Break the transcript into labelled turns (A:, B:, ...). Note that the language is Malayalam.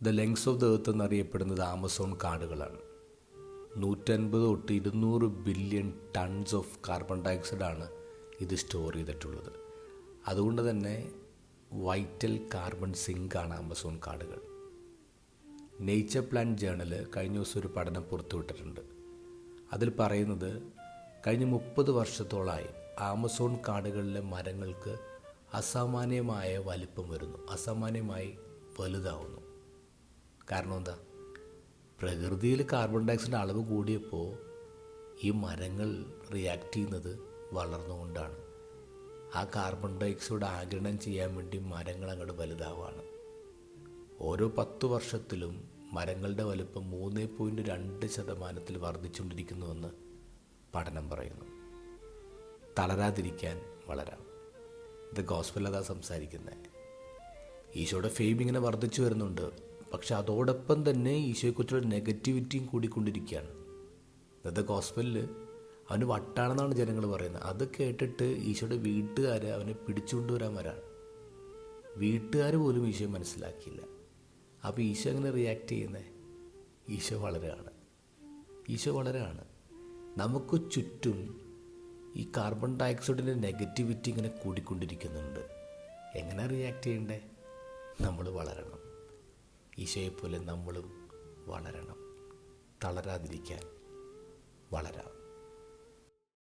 A: The lengths of the earth എന്നറിയപ്പെടുന്നത് ആമസോൺ കാടുകളാണ്. 150 തൊട്ട് 200 ബില്യൺ ടൺസ് ഓഫ് കാർബൺ ഡയോക്സൈഡാണ് ഇത് സ്റ്റോർ ചെയ്തിട്ടുള്ളത്. അതുകൊണ്ട് തന്നെ വൈറ്റൽ കാർബൺ സിങ്കാണ് ആമസോൺ കാടുകൾ. നേച്ചർ പ്ലാന്റ് ജേണൽ കഴിഞ്ഞ ദിവസം ഒരു പഠനം പുറത്തുവിട്ടിട്ടുണ്ട്. അതിൽ പറയുന്നത് കഴിഞ്ഞ 30 വർഷത്തോളമായി ആമസോൺ കാടുകളിലെ മരങ്ങൾക്ക് അസാമാന്യമായ വലിപ്പം വരുന്നു, അസാമാന്യമായി വലുതാവുന്നു. കാരണം എന്താ? പ്രകൃതിയിൽ കാർബൺ ഡയോക്സൈഡ് അളവ് കൂടിയപ്പോൾ ഈ മരങ്ങൾ റിയാക്ട് ചെയ്യുന്നത് വളർന്നുകൊണ്ടാണ്. ആ കാർബൺ ഡയോക്സൈഡ് ആഗിരണം ചെയ്യാൻ വേണ്ടി മരങ്ങൾ അങ്ങോട്ട് വലുതാവുകയാണ്. ഓരോ 10 വർഷത്തിലും മരങ്ങളുടെ വലുപ്പം 3.2% വർദ്ധിച്ചുകൊണ്ടിരിക്കുന്നുവെന്ന് പഠനം പറയുന്നു. തളരാതിരിക്കാൻ വളരാം. ഇത് ഗോസ്പൽ അതാ സംസാരിക്കുന്നത്. ഈശോയുടെ ഫെയിം ഇങ്ങനെ വർദ്ധിച്ചു വരുന്നുണ്ട്. പക്ഷെ അതോടൊപ്പം തന്നെ ഈശോയെക്കുറിച്ചുള്ള നെഗറ്റിവിറ്റിയും കൂടിക്കൊണ്ടിരിക്കുകയാണ്. ഇന്നത്തെ ഗോസ്പലിൽ അവന് വട്ടാണെന്നാണ് ജനങ്ങൾ പറയുന്നത്. അത് കേട്ടിട്ട് ഈശോയുടെ വീട്ടുകാർ അവനെ പിടിച്ചുകൊണ്ടുവരാൻ വരാണ്. വീട്ടുകാർ പോലും ഈശോയെ മനസ്സിലാക്കിയില്ല. അപ്പോൾ ഈശോ എങ്ങനെ റിയാക്ട് ചെയ്യുന്നത്? ഈശോ വളരെയാണ്. നമുക്ക് ചുറ്റും ഈ കാർബൺ ഡയോക്സൈഡിൻ്റെ നെഗറ്റിവിറ്റി ഇങ്ങനെ കൂടിക്കൊണ്ടിരിക്കുന്നുണ്ട്. എങ്ങനെ റിയാക്ട് ചെയ്യണ്ടേ? നമ്മൾ വളരണം. ഈശോയെപ്പോലെ നമ്മളും വളരണം. തളരാതിരിക്കാൻ വളരാം.